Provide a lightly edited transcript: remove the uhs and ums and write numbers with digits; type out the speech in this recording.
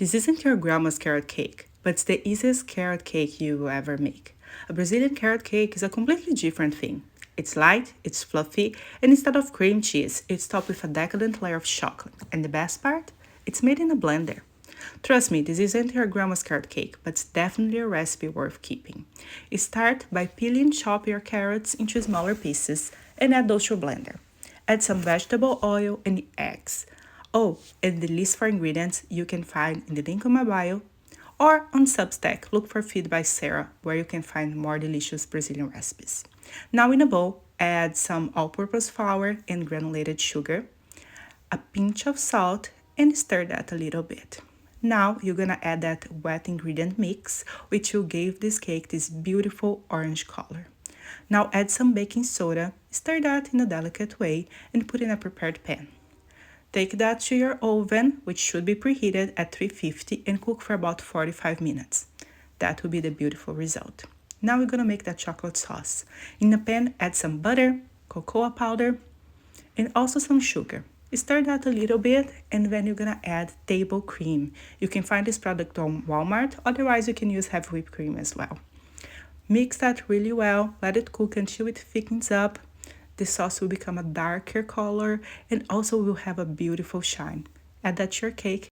This isn't your grandma's carrot cake, but it's the easiest carrot cake you will ever make. A Brazilian carrot cake is a completely different thing. It's light, it's fluffy, and instead of cream cheese, it's topped with a decadent layer of chocolate. And the best part? It's made in a blender. Trust me, this isn't your grandma's carrot cake, but it's definitely a recipe worth keeping. Start by peeling and chop your carrots into smaller pieces and add those to a blender. Add some vegetable oil and eggs. Oh, and the list for ingredients you can find in the link on my bio or on Substack. Look for Feed by Sarah, where you can find more delicious Brazilian recipes. Now in a bowl, add some all-purpose flour and granulated sugar, a pinch of salt, and stir that a little bit. Now you're gonna add that wet ingredient mix, which will give this cake this beautiful orange color. Now add some baking soda, stir that in a delicate way, and put in a prepared pan. Take that to your oven, which should be preheated at 350, and cook for about 45 minutes. That will be the beautiful result. Now we're gonna make that chocolate sauce. In a pan, add some butter, cocoa powder, and also some sugar. Stir that a little bit, and then you're gonna add table cream. You can find this product on Walmart, otherwise you can use heavy whipped cream as well. Mix that really well, let it cook until it thickens up. The sauce will become a darker color and also will have a beautiful shine. Add that to your cake